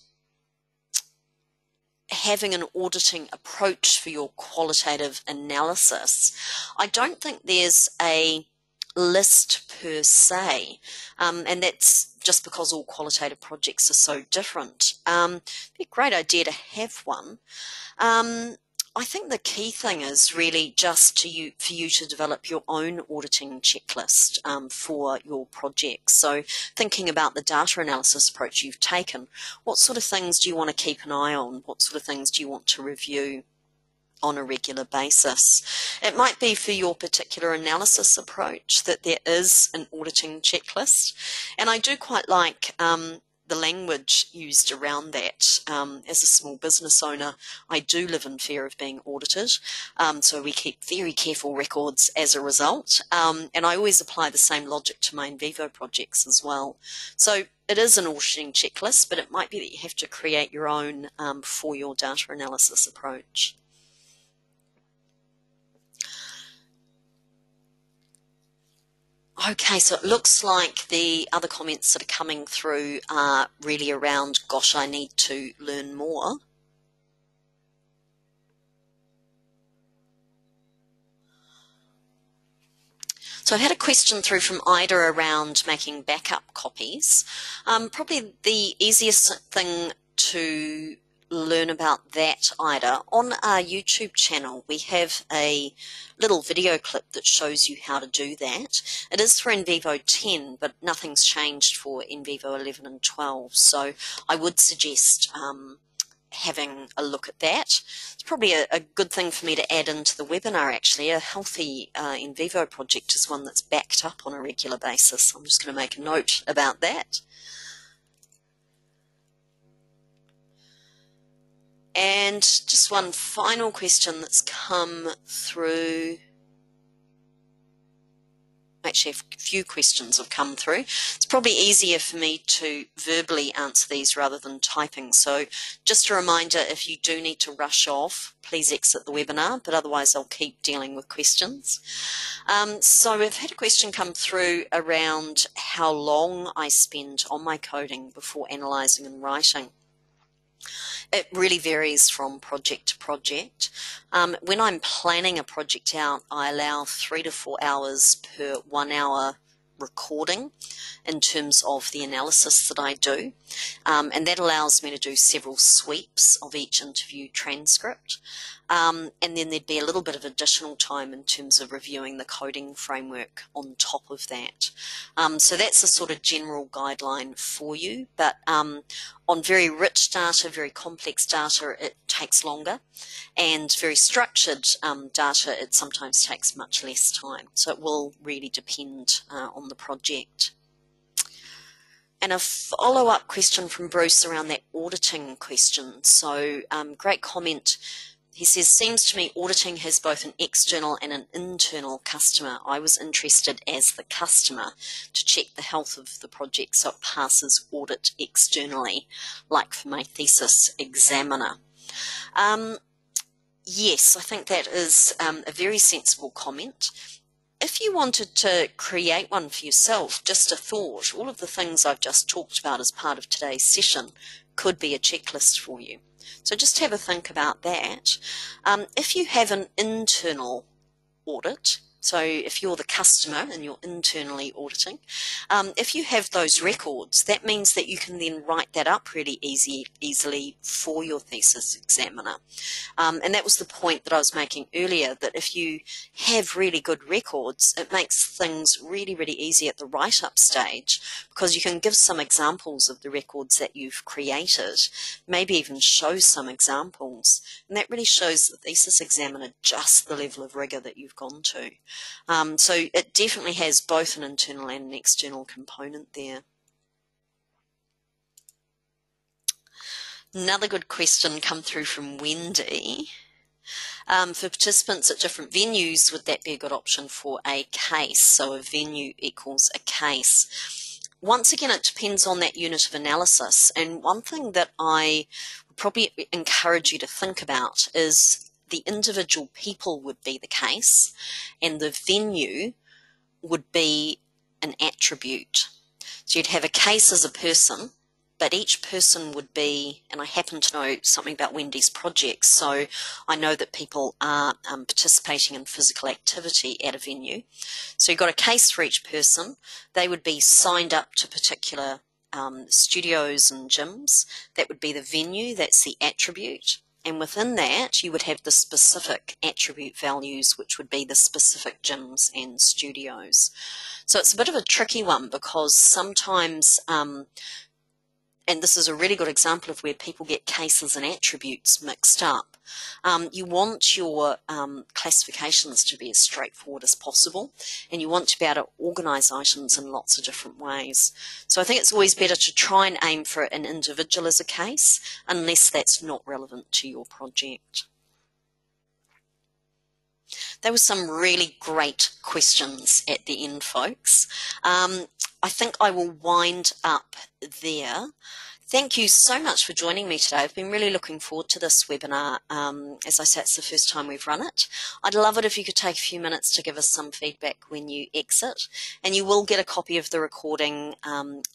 having an auditing approach for your qualitative analysis. I don't think there's a list per se, and that's just because all qualitative projects are so different. It'd be a great idea to have one. I think the key thing is really just for you to develop your own auditing checklist for your projects. So thinking about the data analysis approach you've taken, what sort of things do you want to keep an eye on? What sort of things do you want to review on a regular basis? It might be for your particular analysis approach that there is an auditing checklist, and I do quite like the language used around that. As a small business owner, I do live in fear of being audited, so we keep very careful records as a result, and I always apply the same logic to my NVivo projects as well. So it is an auditing checklist, but it might be that you have to create your own for your data analysis approach. Okay, so it looks like the other comments that are coming through are really around, gosh, I need to learn more. So I've had a question through from Ida around making backup copies. Probably the easiest thing to learn about that, Ida, on our YouTube channel we have a little video clip that shows you how to do that. It is for NVivo 10, but nothing's changed for NVivo 11 and 12, so I would suggest having a look at that. It's probably a good thing for me to add into the webinar, actually. A healthy NVivo project is one that's backed up on a regular basis. I'm just going to make a note about that. And just one final question that's come through. Actually, a few questions have come through. It's probably easier for me to verbally answer these rather than typing. So just a reminder, if you do need to rush off, please exit the webinar, but otherwise I'll keep dealing with questions. So we've had a question come through around how long I spend on my coding before analysing and writing. It really varies from project to project. When I'm planning a project out, I allow 3 to 4 hours per 1 hour recording in terms of the analysis that I do, and that allows me to do several sweeps of each interview transcript, and then there'd be a little bit of additional time in terms of reviewing the coding framework on top of that. So that's a sort of general guideline for you, but on very rich data, very complex data, it takes longer, and very structured data, it sometimes takes much less time. So it will really depend on the project. And a follow-up question from Bruce around that auditing question. So great comment. He says, seems to me auditing has both an external and an internal customer. I was interested as the customer to check the health of the project so it passes audit externally, like for my thesis examiner. Yes, I think that is a very sensible comment. If you wanted to create one for yourself, just a thought, all of the things I've just talked about as part of today's session could be a checklist for you. So just have a think about that. If you have an internal audit, so if you're the customer and you're internally auditing, if you have those records, that means that you can then write that up really easily for your thesis examiner. And that was the point that I was making earlier, that if you have really good records, it makes things really, really easy at the write-up stage, because you can give some examples of the records that you've created, maybe even show some examples, and that really shows the thesis examiner just the level of rigor that you've gone to. So it definitely has both an internal and an external component there. Another good question come through from Wendy. For participants at different venues, would that be a good option for a case? So a venue equals a case. Once again, it depends on that unit of analysis. And one thing that I would probably encourage you to think about is the individual people would be the case, and the venue would be an attribute. So you'd have a case as a person, but each person would be, and I happen to know something about Wendy's project, so I know that people are participating in physical activity at a venue. So you've got a case for each person. They would be signed up to particular studios and gyms. That would be the venue, that's the attribute. And within that, you would have the specific attribute values, which would be the specific gyms and studios. So it's a bit of a tricky one, because sometimes, and this is a really good example of where people get cases and attributes mixed up. You want your classifications to be as straightforward as possible, and you want to be able to organise items in lots of different ways. So I think it's always better to try and aim for an individual as a case, unless that's not relevant to your project. There were some really great questions at the end, folks. I think I will wind up there. Thank you so much for joining me today. I've been really looking forward to this webinar. As I said, it's the first time we've run it. I'd love it if you could take a few minutes to give us some feedback when you exit, and you will get a copy of the recording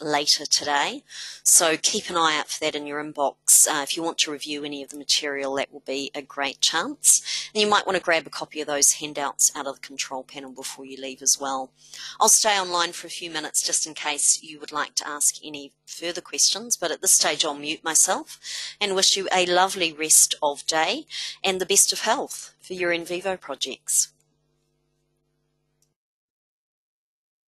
later today. So keep an eye out for that in your inbox. If you want to review any of the material, that will be a great chance. And you might want to grab a copy of those handouts out of the control panel before you leave as well. I'll stay online for a few minutes just in case you would like to ask any further questions, but at this stage I'll mute myself and wish you a lovely rest of day and the best of health for your NVivo projects.